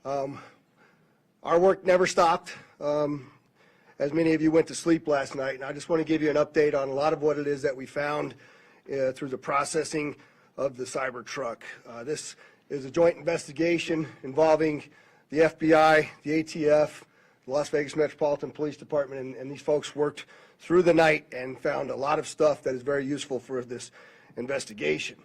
Our work never stopped, as many of you went to sleep last night, and I just want to give you an update on a lot of what it is that we found through the processing of the Cybertruck. This is a joint investigation involving the FBI, the ATF, the Las Vegas Metropolitan Police Department, and these folks worked through the night and found a lot of stuff that is very useful for this investigation.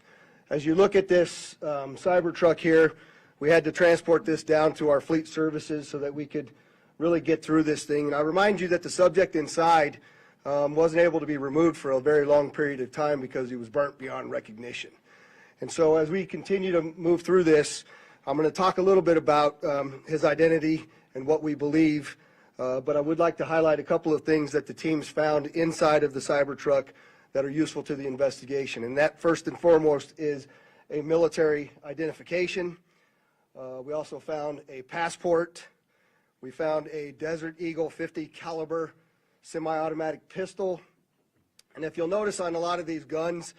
As you look at this Cybertruck here, we had to transport this down to our fleet services so that we could really get through this thing. And I remind you that the subject inside wasn't able to be removed for a very long period of time because he was burnt beyond recognition. And so as we continue to move through this, I'm going to talk a little bit about his identity and what we believe, but I would like to highlight a couple of things that the teams found inside of the Cybertruck that are useful to the investigation. And that, first and foremost, is a military identification. We also found a passport. We found a Desert Eagle 50 caliber semi-automatic pistol. And if you'll notice on a lot of these guns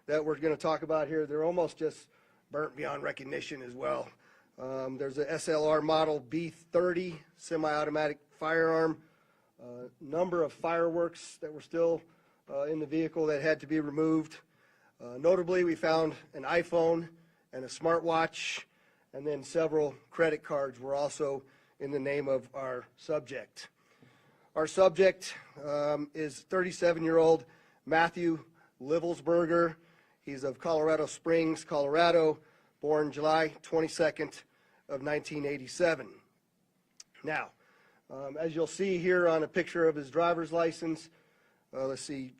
that we're going to talk about here, they're almost just burnt beyond recognition as well. There's a SLR model B30 semi-automatic firearm, number of fireworks that were still in the vehicle that had to be removed. Notably, we found an iPhone and a smartwatch, and then several credit cards were also in the name of our subject. Our subject is 37-year-old Matthew Livelsberger. He's of Colorado Springs, Colorado, born July 22nd of 1987. Now, as you'll see here on a picture of his driver's license, let's see,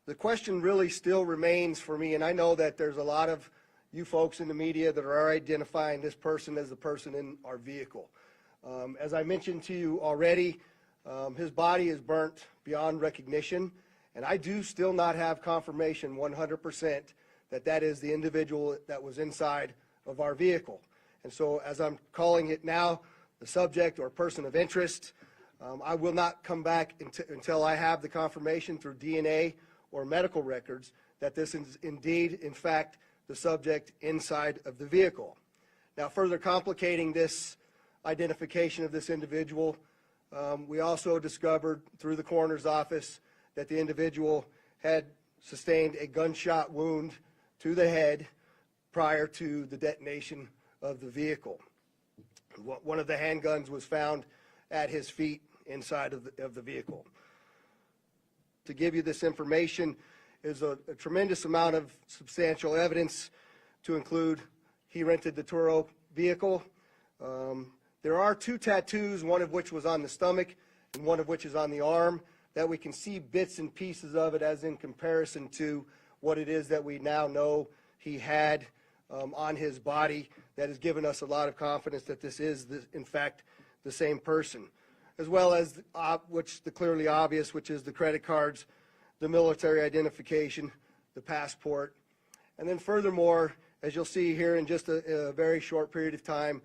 the question really still remains for me, and I know that there's a lot of you folks in the media that are identifying this person as the person in our vehicle. As I mentioned to you already, his body is burnt beyond recognition, and I do still not have confirmation 100% that that is the individual that was inside of our vehicle. And so as I'm calling it now, the subject or person of interest, I will not come back until I have the confirmation through DNA or medical records that this is indeed, in fact, the subject inside of the vehicle. Now, further complicating this identification of this individual, we also discovered through the coroner's office that the individual had sustained a gunshot wound to the head prior to the detonation of the vehicle. One of the handguns was found at his feet inside of the vehicle. To give you this information is a tremendous amount of substantial evidence, to include he rented the Turo vehicle. There are 2 tattoos, one of which was on the stomach and one of which is on the arm, that we can see bits and pieces of it as in comparison to what it is that we now know he had on his body. That has given us a lot of confidence that this is, in fact, the same person, as well as the clearly obvious, which is the credit cards, the military identification, the passport. And then furthermore, as you'll see here in just a very short period of time,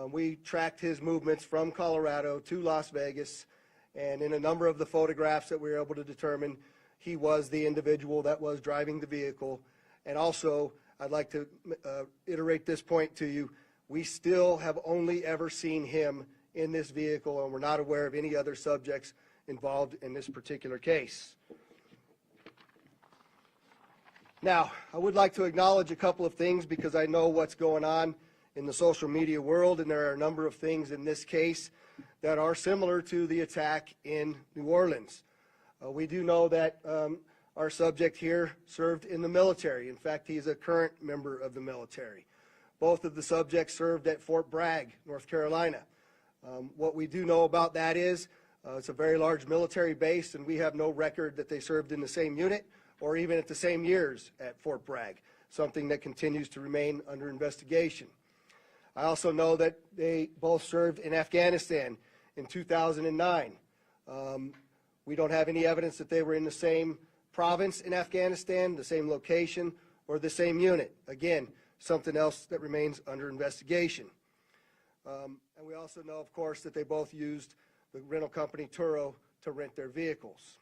we tracked his movements from Colorado to Las Vegas, and in a number of the photographs that we were able to determine, he was the individual that was driving the vehicle. And also, I'd like to iterate this point to you, we still have only ever seen him in this vehicle, and we're not aware of any other subjects involved in this particular case. Now, I would like to acknowledge a couple of things because I know what's going on in the social media world, and there are a number of things in this case that are similar to the attack in New Orleans. We do know that our subject here served in the military. In fact, he's a current member of the military. Both of the subjects served at Fort Bragg, North Carolina. What we do know about that is it's a very large military base, and we have no record that they served in the same unit or even at the same years at Fort Bragg, something that continues to remain under investigation. I also know that they both served in Afghanistan in 2009. We don't have any evidence that they were in the same province in Afghanistan, the same location, or the same unit. Again, something else that remains under investigation. And we also know, of course, that they both used the rental company Turo to rent their vehicles.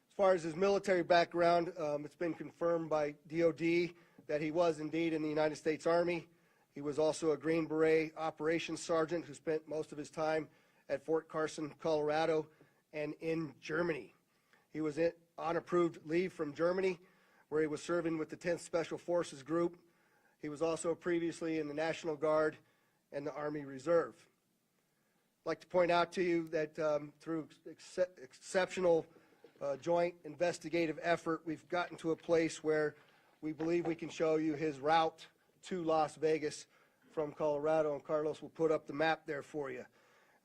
As far as his military background, it's been confirmed by DOD that he was indeed in the United States Army, He was also a Green Beret operations sergeant who spent most of his time at Fort Carson, Colorado, and in Germany. He was on approved leave from Germany, where he was serving with the 10th Special Forces Group. He was also previously in the National Guard and the Army Reserve. I'd like to point out to you that through exceptional joint investigative effort, we've gotten to a place where we believe we can show you his route to Las Vegas from Colorado, and Carlos will put up the map there for you.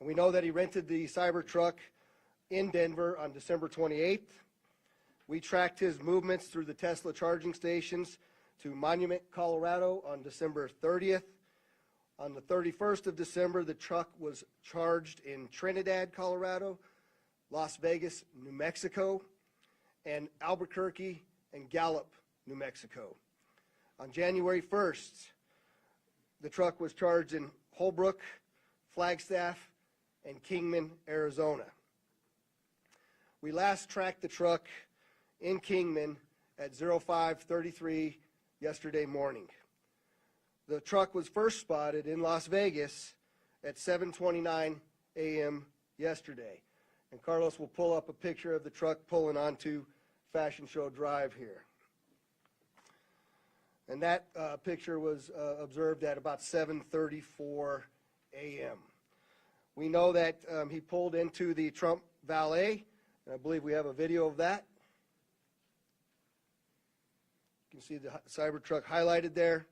And we know that he rented the Cybertruck in Denver on December 28th. We tracked his movements through the Tesla charging stations to Monument, Colorado on December 30th. On the 31st of December, the truck was charged in Trinidad, Colorado, Las Vegas, New Mexico, and Albuquerque and Gallup, New Mexico. On January 1st, the truck was charged in Holbrook, Flagstaff, and Kingman, Arizona. We last tracked the truck in Kingman at 05:33 yesterday morning. The truck was first spotted in Las Vegas at 7:29 a.m. yesterday. And Carlos will pull up a picture of the truck pulling onto Fashion Show Drive here. And that picture was observed at about 7:34 a.m. We know that he pulled into the Trump Valet, and I believe we have a video of that. You can see the Cybertruck highlighted there.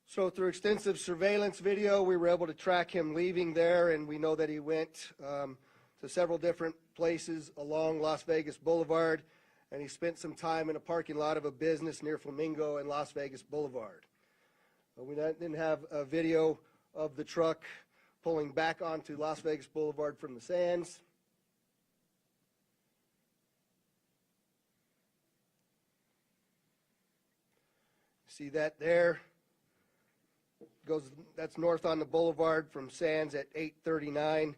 So through extensive surveillance video, we were able to track him leaving there, and we know that he went to several different places along Las Vegas Boulevard, and he spent some time in a parking lot of a business near Flamingo and Las Vegas Boulevard. We then have a video of the truck pulling back onto Las Vegas Boulevard from the sands. See that there? That's north on the boulevard from Sands at 8:39,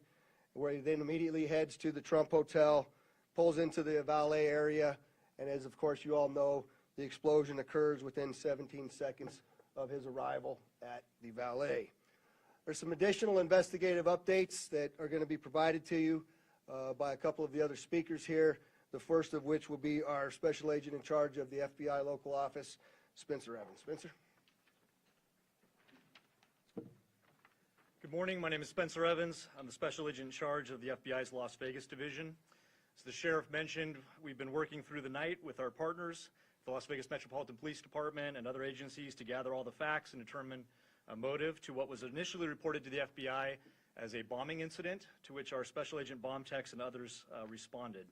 where he then immediately heads to the Trump Hotel, pulls into the valet area, and as of course you all know, the explosion occurs within 17 seconds of his arrival at the valet. There's some additional investigative updates that are going to be provided to you by a couple of the other speakers here, the first of which will be our special agent in charge of the FBI local office, Spencer Evans. Spencer? Good morning. My name is Spencer Evans. I'm the special agent in charge of the FBI's Las Vegas division. As the sheriff mentioned, we've been working through the night with our partners, the Las Vegas Metropolitan Police Department and other agencies, to gather all the facts and determine a motive to what was initially reported to the FBI as a bombing incident, to which our special agent bomb techs and others responded.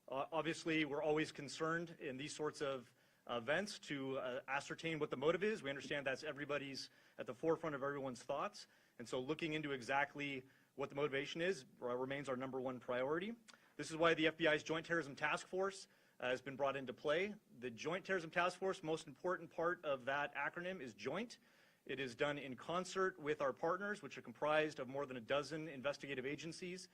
Obviously, we're always concerned in these sorts of events to ascertain what the motive is. We understand that's at the forefront of everyone's thoughts. And so looking into exactly what the motivation is remains our #1 priority. This is why the FBI's Joint Terrorism Task Force has been brought into play. The Joint Terrorism Task Force, most important part of that acronym is joint. It is done in concert with our partners, which are comprised of more than a dozen investigative agencies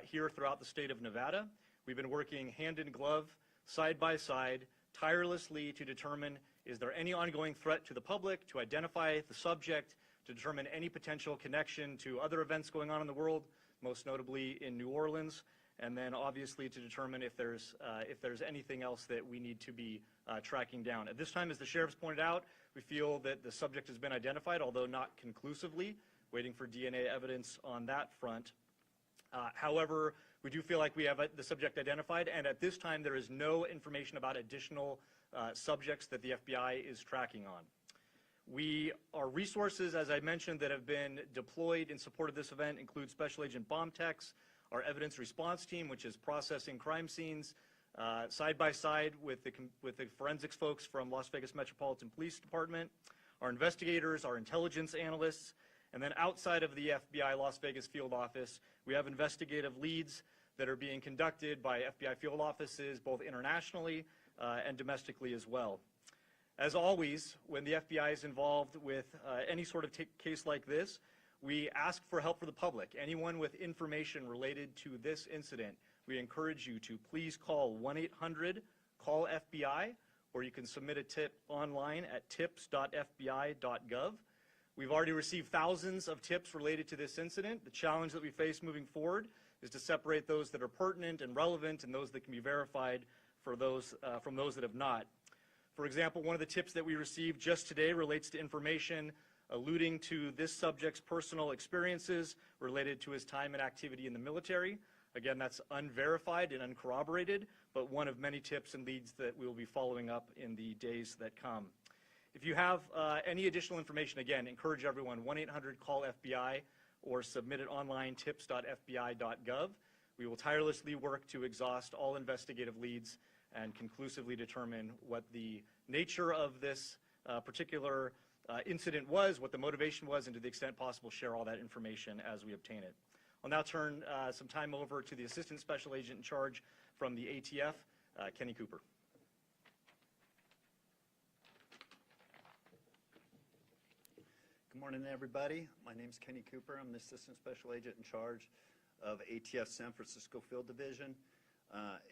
here throughout the state of Nevada. We've been working hand in glove, side by side, tirelessly to determine, is there any ongoing threat to the public, to identify the subject, to determine any potential connection to other events going on in the world, most notably in New Orleans, and then obviously to determine if there's anything else that we need to be tracking down. At this time, as the sheriff's pointed out, we feel that the subject has been identified, although not conclusively, waiting for DNA evidence on that front. However, we do feel like we have the subject identified, and at this time there is no information about additional subjects that the FBI is tracking on. Our resources, as I mentioned, that have been deployed in support of this event include Special Agent Bomb Techs, our evidence response team, which is processing crime scenes, side by side with the forensics folks from Las Vegas Metropolitan Police Department, our investigators, our intelligence analysts, and then outside of the FBI Las Vegas field office, we have investigative leads that are being conducted by FBI field offices both internationally and domestically as well. As always, when the FBI is involved with any sort of case like this, we ask for help for the public. Anyone with information related to this incident, we encourage you to please call 1-800-CALL-FBI, or you can submit a tip online at tips.fbi.gov. We've already received thousands of tips related to this incident. The challenge that we face moving forward is to separate those that are pertinent and relevant and those that can be verified from those that have not. For example, one of the tips that we received just today relates to information alluding to this subject's personal experiences related to his time and activity in the military. Again, that's unverified and uncorroborated, but one of many tips and leads that we will be following up in the days that come. If you have any additional information, again, encourage everyone, 1-800-CALL-FBI or submit it online, tips.fbi.gov. We will tirelessly work to exhaust all investigative leads and conclusively determine what the nature of this particular incident was, what the motivation was, and to the extent possible, share all that information as we obtain it. I'll now turn some time over to the Assistant Special Agent in charge from the ATF, Kenny Cooper. Good morning, everybody. My name is Kenny Cooper. I'm the Assistant Special Agent in charge of ATF San Francisco Field Division.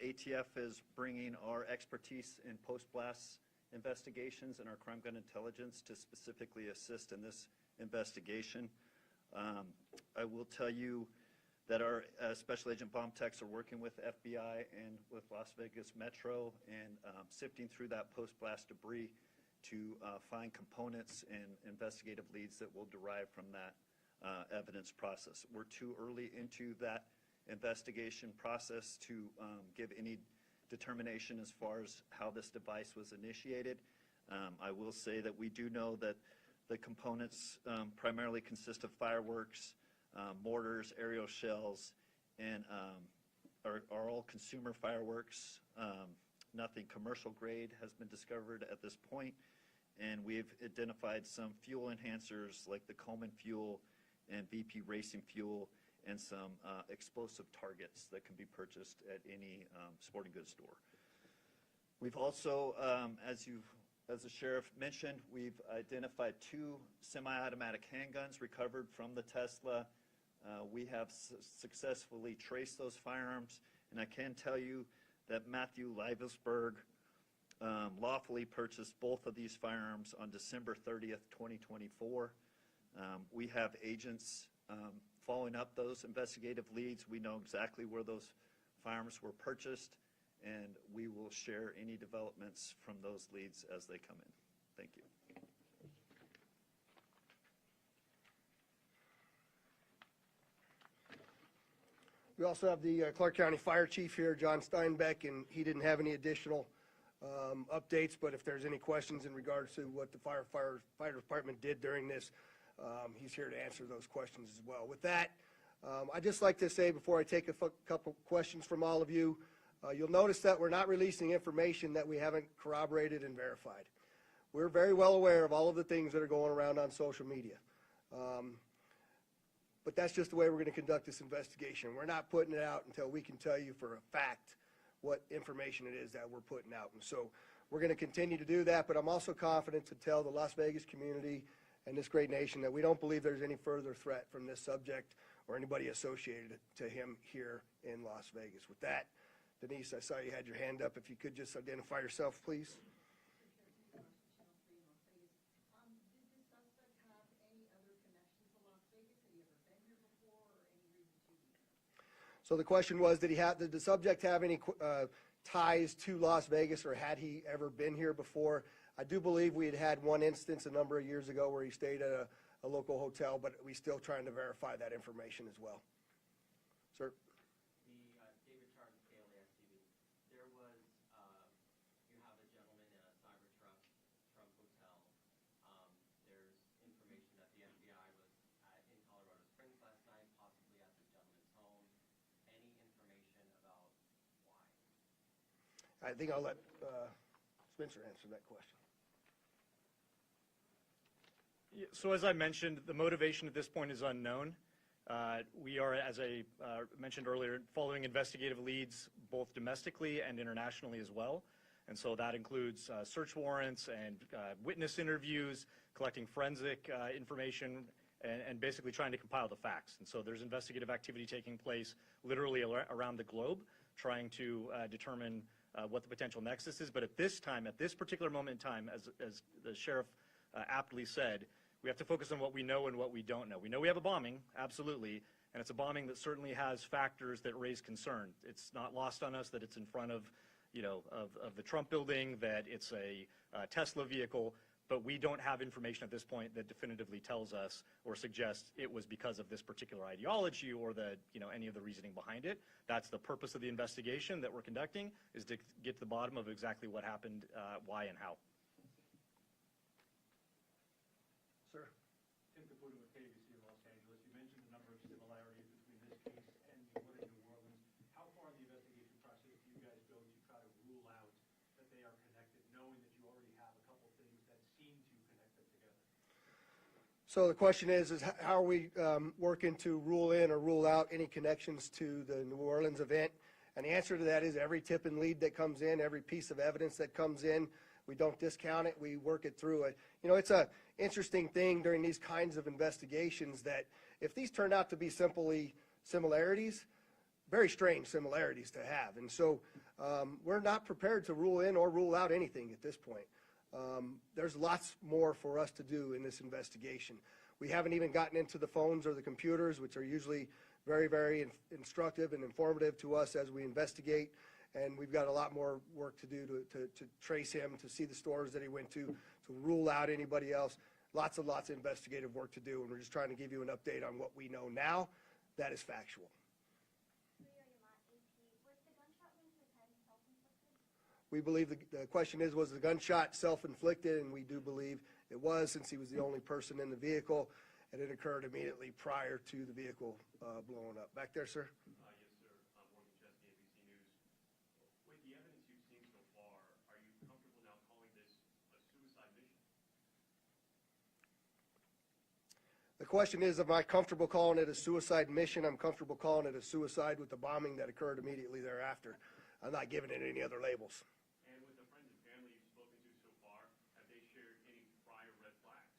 ATF is bringing our expertise in post-blast investigations and our crime gun intelligence to specifically assist in this investigation. I will tell you that our Special Agent bomb techs are working with FBI and with Las Vegas Metro and sifting through that post-blast debris to find components and investigative leads that will derive from that evidence process. We're too early into that investigation process to give any determination as far as how this device was initiated. I will say that we do know that the components primarily consist of fireworks, mortars, aerial shells, and are all consumer fireworks. Nothing commercial grade has been discovered at this point, and we've identified some fuel enhancers like the Coleman fuel and BP racing fuel and some explosive targets that can be purchased at any sporting goods store. We've also, as the sheriff mentioned, we've identified 2 semi-automatic handguns recovered from the Tesla. We have successfully traced those firearms, and I can tell you that Matthew Livesberg lawfully purchased both of these firearms on December 30th, 2024. We have agents following up those investigative leads. We know exactly where those firearms were purchased, and we will share any developments from those leads as they come in. Thank you. We also have the Clark County Fire Chief here, John Steinbeck, and he didn't have any additional updates, but if there's any questions in regards to what the fire department did during this, he's here to answer those questions as well. With that, I'd just like to say before I take a couple questions from all of you, you'll notice that we're not releasing information that we haven't corroborated and verified. We're very well aware of all of the things that are going around on social media. But that's just the way we're going to conduct this investigation. We're not putting it out until we can tell you for a fact what information it is that we're putting out. And so we're going to continue to do that, but I'm also confident to tell the Las Vegas community and this great nation that we don't believe there's any further threat from this subject or anybody associated to him here in Las Vegas. With that, Denise, I saw you had your hand up. If you could just identify yourself, please. So the question was, did the subject have any ties to Las Vegas, or had he ever been here before? I do believe we had one instance a number of years ago where he stayed at a local hotel, but we're still trying to verify that information as well. Sir? David Charles, KLAS TV. There was, you have a gentleman in a Cybertruck Trump Hotel. There's information that the FBI was in Colorado Springs last night, possibly at this gentleman's home. Any information about why? I think I'll let Spencer answer that question. So as I mentioned, the motivation at this point is unknown. We are, as I mentioned earlier, following investigative leads both domestically and internationally as well. And so that includes search warrants and witness interviews, collecting forensic information, and basically trying to compile the facts. And so there's investigative activity taking place literally around the globe, trying to determine what the potential nexus is. But at this time, at this particular moment in time, as the sheriff aptly said, we have to focus on what we know and what we don't know. We know we have a bombing, absolutely, and it's a bombing that certainly has factors that raise concern. It's not lost on us that it's in front of, of the Trump building, that it's a Tesla vehicle, but we don't have information at this point that definitively tells us or suggests it was because of this particular ideology or any of the reasoning behind it. That's the purpose of the investigation that we're conducting, is to get to the bottom of exactly what happened, why and how. Sir? Tim Caputo with KBC in Los Angeles. You mentioned a number of similarities between this case and the one in New Orleans. How far in the investigation process do you guys go to try to rule out that they are connected, knowing that you already have a couple things that seem to connect them together? So the question is how are we working to rule in or rule out any connections to the New Orleans event? And the answer to that is every tip and lead that comes in, every piece of evidence that comes in, we don't discount it, we work it through it. It's a interesting thing during these kinds of investigations that if these turned out to be simply similarities, very strange similarities to have. And so we're not prepared to rule in or rule out anything at this point. There's lots more for us to do in this investigation. We haven't even gotten into the phones or the computers, which are usually very, very instructive and informative to us as we investigate. And we've got a lot more work to do to trace him, to see the stores that he went to rule out anybody else. Lots of investigative work to do, and we're just trying to give you an update on what we know now that is factual. We believe the question is, was the gunshot self-inflicted? And we do believe it was, since he was the only person in the vehicle, and it occurred immediately prior to the vehicle blowing up. Back there, sir? Yes, sir. Morgan Chesney, ABC News. With the evidence you've seen so far, are you comfortable now calling this a suicide mission? The question is, am I comfortable calling it a suicide mission? I'm comfortable calling it a suicide with the bombing that occurred immediately thereafter. I'm not giving it any other labels. And with the friends and family you've spoken to so far, have they shared any prior red flags?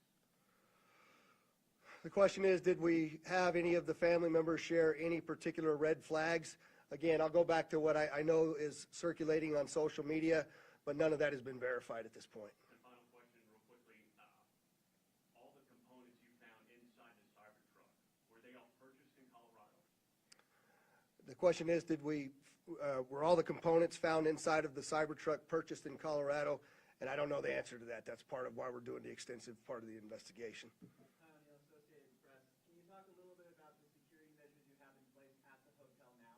The question is, did we have any of the family members share any particular red flags? Again, I'll go back to what I know is circulating on social media, but none of that has been verified at this point. And final question, real quickly. All the components you found inside the Cybertruck, were they all purchased in Colorado? The question is, were all the components found inside of the Cybertruck purchased in Colorado? And I don't know the answer to that. That's part of why we're doing the extensive part of the investigation. Associated Press. Can you talk a little bit about the security measures you have in place at the hotel now?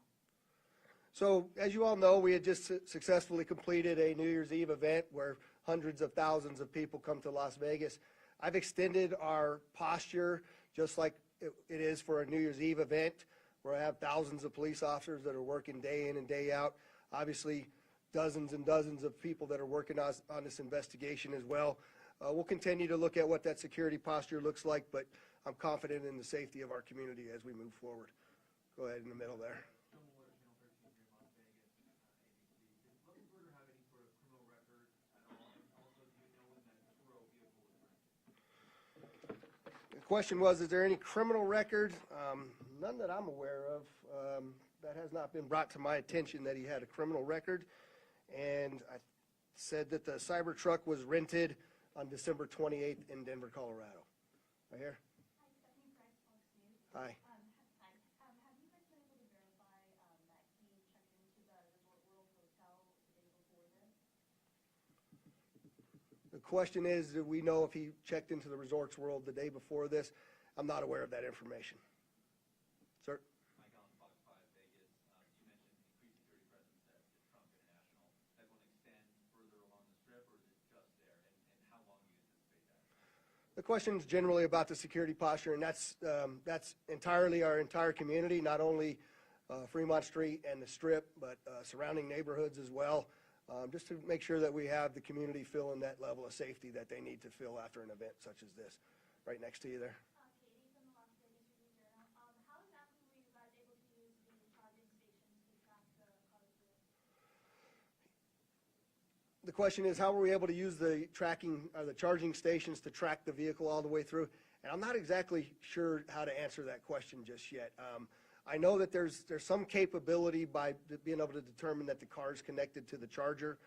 So, as you all know, we had just successfully completed a New Year's Eve event where hundreds of thousands of people come to Las Vegas. I've extended our posture just like it is for a New Year's Eve event, where I have thousands of police officers that are working day in and day out. Obviously, dozens and dozens of people that are working on this investigation as well. We'll continue to look at what that security posture looks like, but I'm confident in the safety of our community as we move forward. Go ahead in the middle there. The question was, is there any criminal record? None that I'm aware of. That has not been brought to my attention that he had a criminal record. And I said that the Cybertruck was rented on December 28th in Denver, Colorado. Right here? Hi. Have you guys been able to verify that he checked into the Resort World Hotel the day before this? The question is, do we know if he checked into the Resorts World the day before this? I'm not aware of that information. Sir? Mike Allen, Fox 5 Vegas. You mentioned increased security presence at Trump International. That will extend further along the strip, or is it just there? And how long do you anticipate that? The question is generally about the security posture, and that's entirely our entire community, not only Fremont Street and the Strip, but surrounding neighborhoods as well, just to make sure that we have the community feeling that level of safety that they need to feel after an event such as this. Right next to you there. Katie from the Las Vegas Review-Journal. How exactly were you guys able to use the charging stations to track the car through? The the question is, how were we able to use the tracking, the charging stations to track the vehicle all the way through? And I'm not exactly sure how to answer that question just yet. I know that there's some capability by being able to determine that the car is connected to the charger.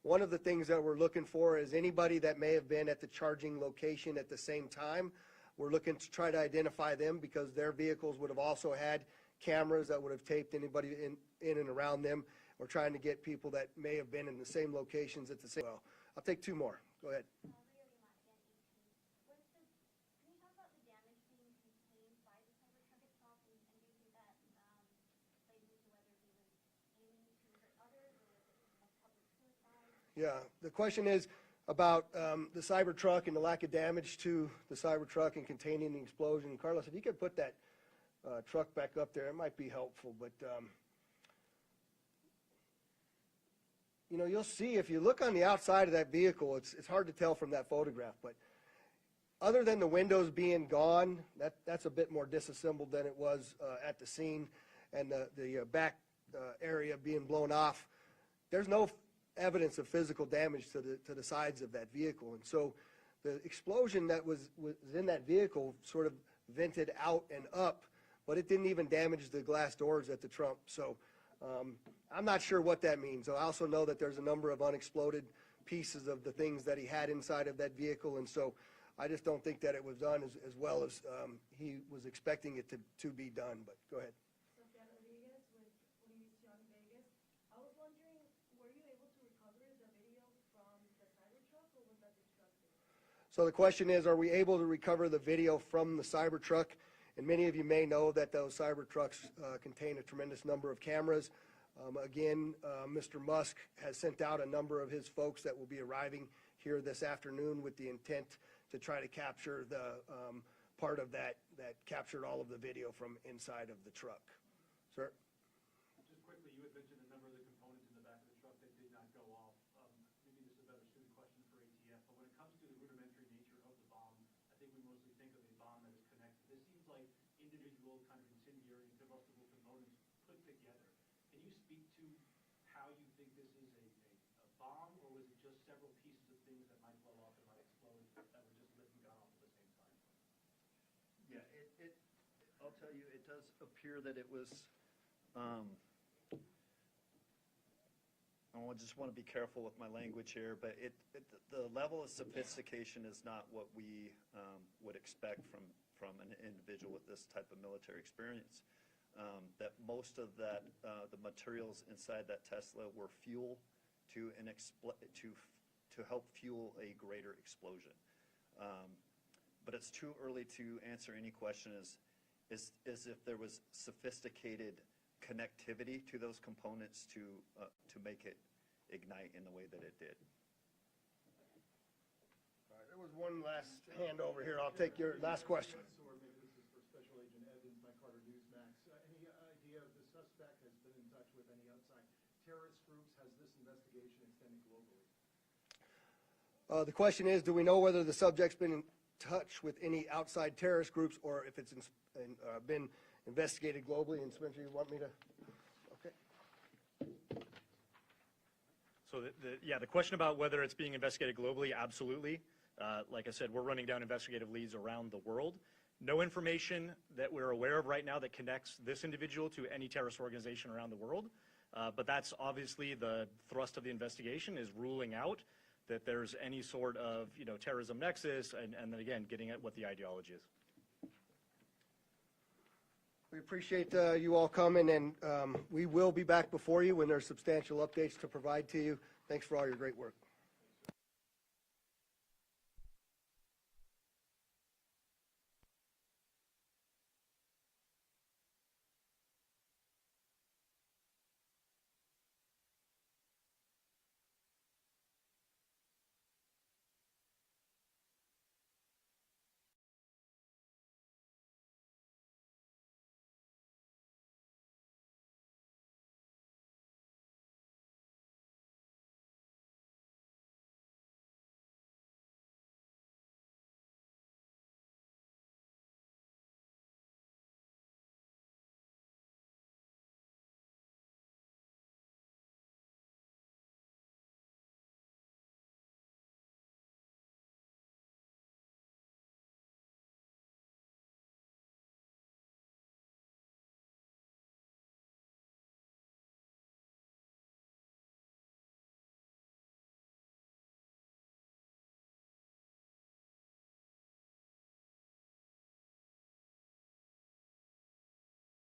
One of the things that we're looking for is anybody that may have been at the charging location at the same time. We're looking to try to identify them because their vehicles would have also had cameras that would have taped anybody in and around them. We're trying to get people that may have been in the same locations at the same. Well, I'll take two more. Go ahead. Can you talk about the damage being contained by the Cybertruck itself, and do you think that plays into whether he was aiming to hurt others, or was it a public suicide? Yeah, the question is about the Cybertruck and the lack of damage to the Cybertruck and containing the explosion. Carlos, if you could put that truck back up there, it might be helpful. But you know, you'll see if you look on the outside of that vehicle, it's hard to tell from that photograph, but other than the windows being gone, that's a bit more disassembled than it was at the scene, and the back area being blown off. There's no evidence of physical damage to the sides of that vehicle, and so the explosion that was in that vehicle sort of vented out and up, but it didn't even damage the glass doors at the trunk. So I'm not sure what that means. I also know that there's a number of unexploded pieces of the things that he had inside of that vehicle, and so I just don't think that it was done as well as he was expecting it to be done. But go ahead. Sophia Rodriguez with Univision Vegas. I was wondering, were you able to recover the video from the Cybertruck, or was that destructed? So the question is, are we able to recover the video from the Cybertruck? And many of you may know that those Cybertrucks contain a tremendous number of cameras. Again, Mr. Musk has sent out a number of his folks that will be arriving here this afternoon with the intent to try to capture the part of that captured all of the video from inside of the truck. Sir? Just quickly, you had mentioned a number of the components in the back of the truck that did not go off. Maybe this is a better suited question for ATF, but when it comes to the rudimentary nature of the bomb, I think we mostly think of a bomb that is connected. This seems like individual kind of incendiary and combustible components put together. Can you speak to how you think this is a bomb, or was it just several pieces of things that might blow off and might explode that were just lit and gone off at the same time? Yeah, I'll tell you, it does appear that it was, I just want to be careful with my language here, but the level of sophistication is not what we would expect from an individual with this type of military experience. That most of that, the materials inside that Tesla were fuel to help fuel a greater explosion. But it's too early to answer any question as if there was sophisticated connectivity to those components to make it ignite in the way that it did. All right, there was one last hand over here. I'll take your last question. Or maybe this is for Special Agent Evans, my Carter Newsmax. Any idea if the suspect has been in touch with any outside terrorist groups? Has this investigation extended globally? The question is, do we know whether the subject's been in touch with any outside terrorist groups or if it's been investigated globally? And Spencer, you want me to? Okay. So the question about whether it's being investigated globally, absolutely. Like I said, we're running down investigative leads around the world. No information that we're aware of right now that connects this individual to any terrorist organization around the world. But that's obviously the thrust of the investigation, is ruling out that there's any sort of terrorism nexus, and then again, getting at what the ideology is. We appreciate you all coming, and we will be back before you when there's substantial updates to provide to you. Thanks for all your great work.